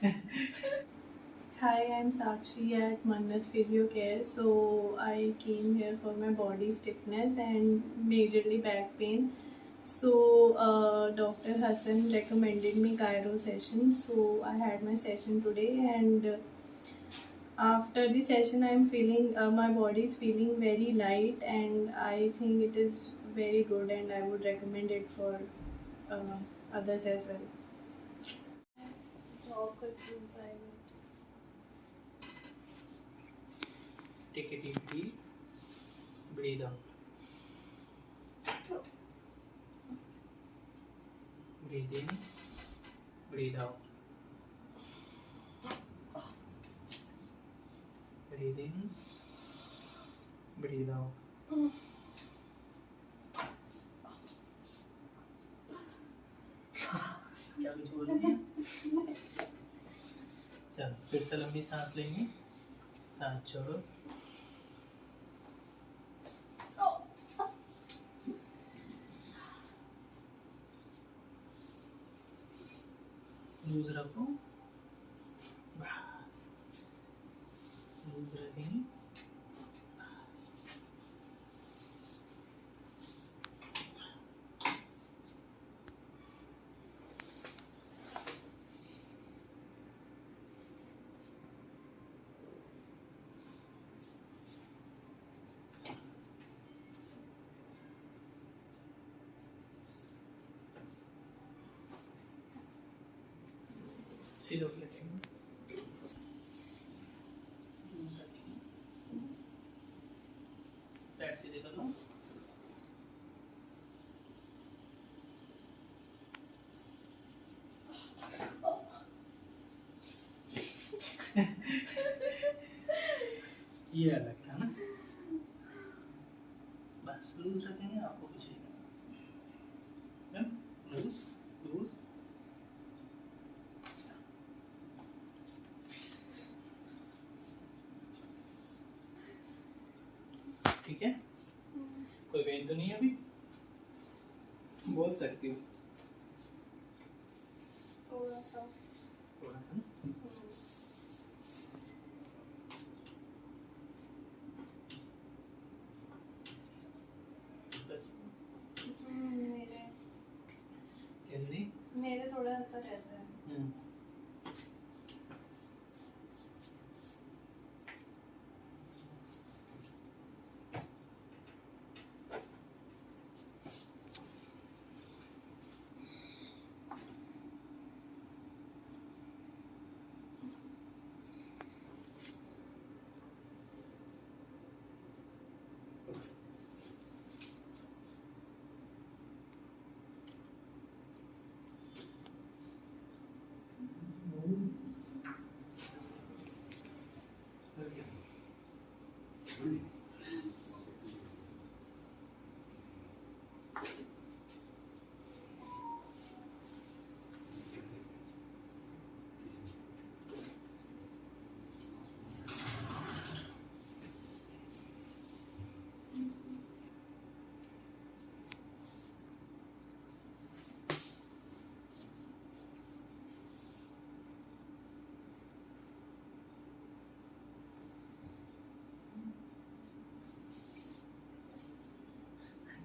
Hi, I'm Sakshi at Mannat Physio Care. So I came here for my body stiffness and majorly back pain. So Dr. Hassan recommended me Cairo session. So I had my session today, and after the session, I'm feeling my body is feeling very light, and I think it is very good, and I would recommend it for uh, others as well. Talk with you private. Take a deep breath, breathe out, breathe in, breathe out, breathe in, breathe out. क्या कुछ बोल रही है? चलो फिर से लंबी सांस लेंगे, सांस छोड़ो, लूज रखो, बस लूज रखेंगे, बस। सीधे उठ लेंगे, लूज रखेंगे, पैर सीधे कर लो, ये अलग था ना, बस लूज रखेंगे, आपको कुछ नहीं करना, लूज लूज, ठीक है। कोई पेन तो नहीं है अभी? बोल सकती हूँ थोड़ा सा। थोड़ा सा ना। बस मेरे कैलोरी मेरे थोड़ा सा रहता है।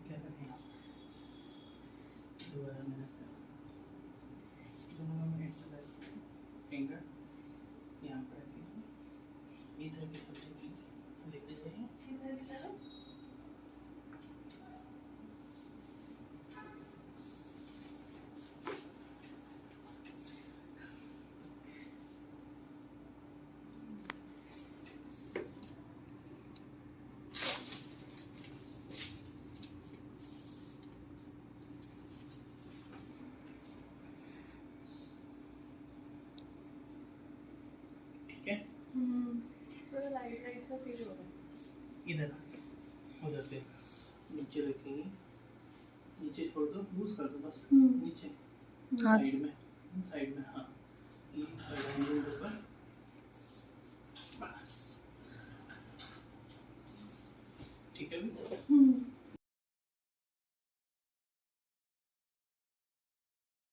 क्या करें? दोबारा मेरा दोनों में फिंगर यहाँ पर रखेंगे, इधर की सब रखेंगे, लेके जाइए इधर की तरफ। ठीक है। थोड़ा लाइट लाइट सा फील हो रहा है। इधर उधर पे नीचे रखेंगे, नीचे छोड़ दो, लूज कर दो बस, नीचे हाँ। साइड में हाँ, ये साइड के ऊपर बस, ठीक है भी।